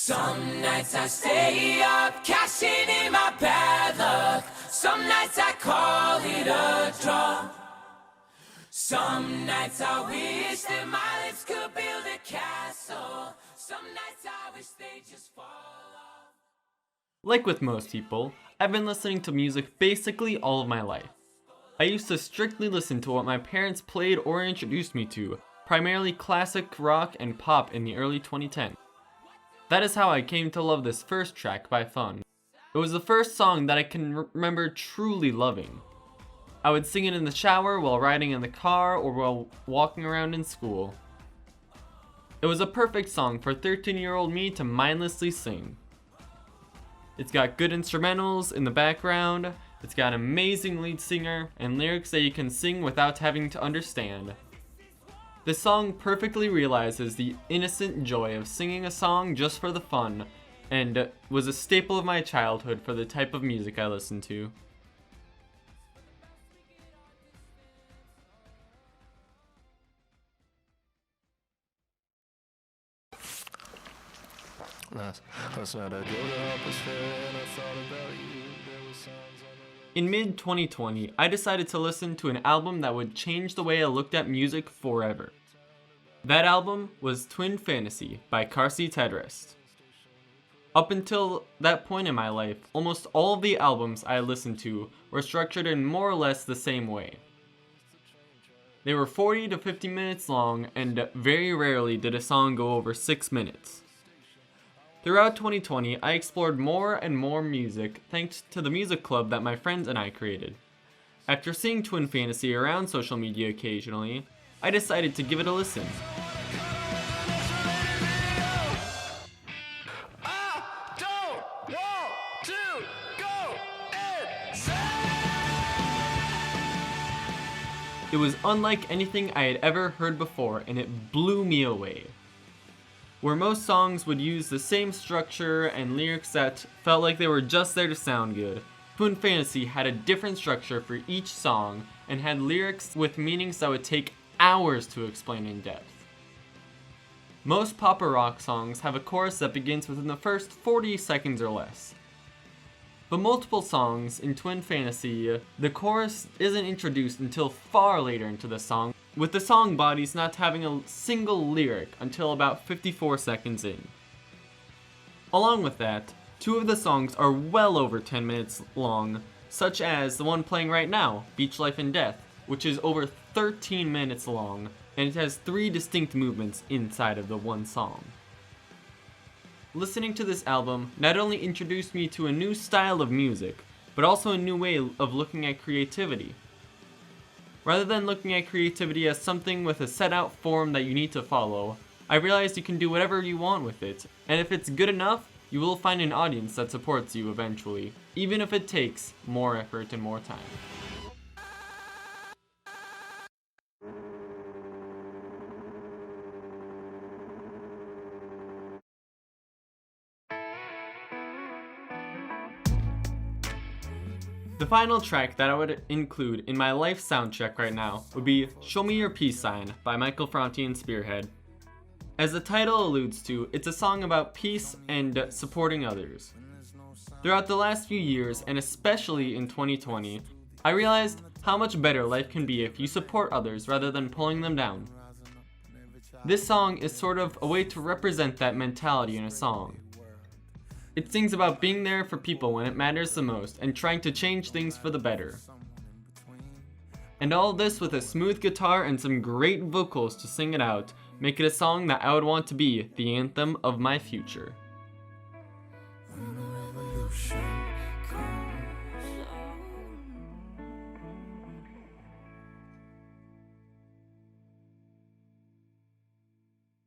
Some nights I stay up, cashing in my bad luck. Some nights I call it a draw. Some nights I wish that my lips could build a castle. Some nights I wish they just fall off. Like with most people, I've been listening to music basically all of my life. I used to strictly listen to what my parents played or introduced me to, primarily classic rock and pop in the early 2010s. That is how I came to love this first track by Fun. It was the first song that I can remember truly loving. I would sing it in the shower, while riding in the car, or while walking around in school. It was a perfect song for 13-year-old me to mindlessly sing. It's got good instrumentals in the background, it's got an amazing lead singer, and lyrics that you can sing without having to understand. This song perfectly realizes the innocent joy of singing a song just for the fun, and was a staple of my childhood for the type of music I listened to. In mid-2020, I decided to listen to an album that would change the way I looked at music forever. That album was Twin Fantasy by Headrest. Up until that point in my life, almost all of the albums I listened to were structured in more or less the same way. They were 40 to 50 minutes long, and very rarely did a song go over 6 minutes. Throughout 2020, I explored more and more music thanks to the music club that my friends and I created. After seeing Twin Fantasy around social media occasionally, I decided to give it a listen. It was unlike anything I had ever heard before, and it blew me away. Where most songs would use the same structure and lyrics that felt like they were just there to sound good, Twin Fantasy had a different structure for each song and had lyrics with meanings that would take hours to explain in depth. Most pop or rock songs have a chorus that begins within the first 40 seconds or less. But multiple songs in Twin Fantasy, the chorus isn't introduced until far later into the song, with the song bodies not having a single lyric until about 54 seconds in. Along with that, 2 of the songs are well over 10 minutes long, such as the one playing right now, Beach Life and Death, which is over 13 minutes long, and it has 3 distinct movements inside of the one song. Listening to this album not only introduced me to a new style of music, but also a new way of looking at creativity. Rather than looking at creativity as something with a set out form that you need to follow, I realized you can do whatever you want with it, and if it's good enough, you will find an audience that supports you eventually, even if it takes more effort and more time. The final track that I would include in my life soundtrack right now would be Show Me Your Peace Sign by Franti and Spearhead. As the title alludes to, it's a song about peace and supporting others. Throughout the last few years, and especially in 2020, I realized how much better life can be if you support others rather than pulling them down. This song is sort of a way to represent that mentality in a song. It sings about being there for people when it matters the most and trying to change things for the better. And all this with a smooth guitar and some great vocals to sing it out, make it a song that I would want to be the anthem of my future. When the revolution